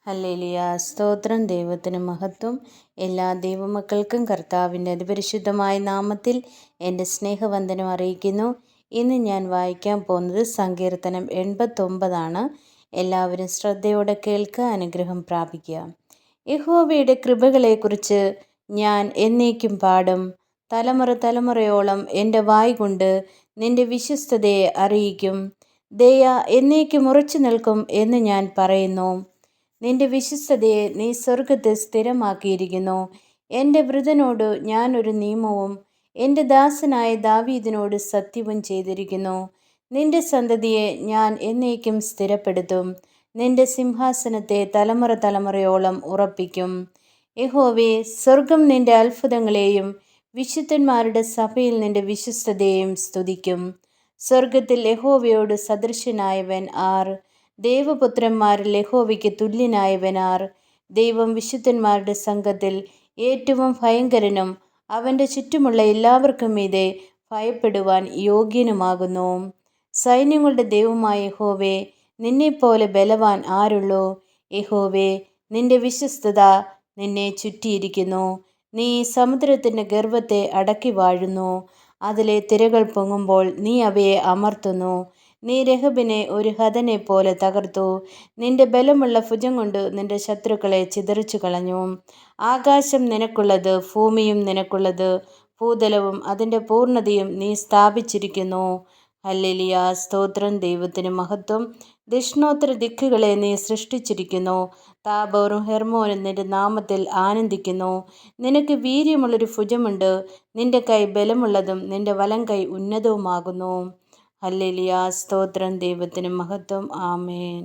Hallelujah. സ്തോത്രം. ദൈവത്തിന് മഹത്വം. എല്ലാ ദൈവമക്കൾക്കും കർത്താവിൻ്റെ അതിപരിശുദ്ധമായ നാമത്തിൽ എൻ്റെ സ്നേഹവന്ദനം അറിയിക്കുന്നു. ഇന്ന് ഞാൻ വായിക്കാൻ പോകുന്നത് സങ്കീർത്തനം 89 എല്ലാവരും ശ്രദ്ധയോടെ കേൾക്കുക, അനുഗ്രഹം പ്രാപിക്കുക. യഹോവയുടെ കൃപകളെക്കുറിച്ച് ഞാൻ എന്നേക്കും പാടും. തലമുറ തലമുറയോളം എൻ്റെ വായ് കൊണ്ട് നിൻ്റെ വിശ്വസ്തതയെ അറിയിക്കും. ദയ എന്നേക്കും ഉറച്ചു നിൽക്കും എന്ന് ഞാൻ പറയുന്നു. നിന്റെ വിശ്വസ്തതയെ നീ സ്വർഗത്തിൽ സ്ഥിരമാക്കിയിരിക്കുന്നു. എൻ്റെ വൃതനോട് ഞാൻ ഒരു നിയമവും എൻ്റെ ദാസനായ ദാവീദിനോട് സത്യവും ചെയ്തിരിക്കുന്നു. നിന്റെ സന്തതിയെ ഞാൻ എന്നേക്കും സ്ഥിരപ്പെടുത്തും. നിന്റെ സിംഹാസനത്തെ തലമുറ തലമുറയോളം ഉറപ്പിക്കും. യഹോവേ, സ്വർഗം നിന്റെ അത്ഭുതങ്ങളെയും വിശുദ്ധന്മാരുടെ സഭയിൽ നിന്റെ വിശ്വസ്തതയെയും സ്തുതിക്കും. സ്വർഗത്തിൽ യഹോവയോട് സദൃശനായവൻ ആർ? ദേവപുത്രന്മാരിൽ യഹോവയ്ക്ക് തുല്യനായവനാർ? ദൈവം വിശുദ്ധന്മാരുടെ സംഘത്തിൽ ഏറ്റവും ഭയങ്കരനും അവൻ്റെ ചുറ്റുമുള്ള എല്ലാവർക്കും മീതെ ഭയപ്പെടുവാൻ യോഗ്യനുമാകുന്നു. സൈന്യങ്ങളുടെ ദൈവമായ യഹോവേ, നിന്നെപ്പോലെ ബലവാൻ ആരുള്ളൂ? യഹോവേ, നിന്റെ വിശ്വസ്തത നിന്നെ ചുറ്റിയിരിക്കുന്നു. നീ സമുദ്രത്തിൻ്റെ ഗർവത്തെ അടക്കി വാഴുന്നു. അതിലെ തിരകൾ പൊങ്ങുമ്പോൾ നീ അവയെ അമർത്തുന്നു. നീ രഹബിനെ ഒരു ഹതനെ പോലെ തകർത്തു. നിന്റെ ബലമുള്ള ഭുജം കൊണ്ട് നിന്റെ ശത്രുക്കളെ ചിതറിച്ചു കളഞ്ഞു. ആകാശം നിനക്കുള്ളത്, ഭൂമിയും നിനക്കുള്ളത്, ഭൂതലവും അതിൻ്റെ പൂർണ്ണതയും നീ സ്ഥാപിച്ചിരിക്കുന്നു. ഹല്ലേലൂയ. സ്തോത്രം. ദൈവത്തിന് മഹത്വം. ദക്ഷിണോത്തര ദിക്കുകളെ നീ സൃഷ്ടിച്ചിരിക്കുന്നു. താബോറും ഹെർമോനും നിന്റെ നാമത്തിൽ ആനന്ദിക്കുന്നു. നിനക്ക് വീര്യമുള്ളൊരു ഭുജമുണ്ട്. നിന്റെ കൈ ബലമുള്ളതും നിന്റെ വലം കൈ ഉന്നതവുമാകുന്നു. ഹല്ലേലൂയ. സ്തോത്രം. ദൈവത്തിന് മഹത്വം. ആമേൻ.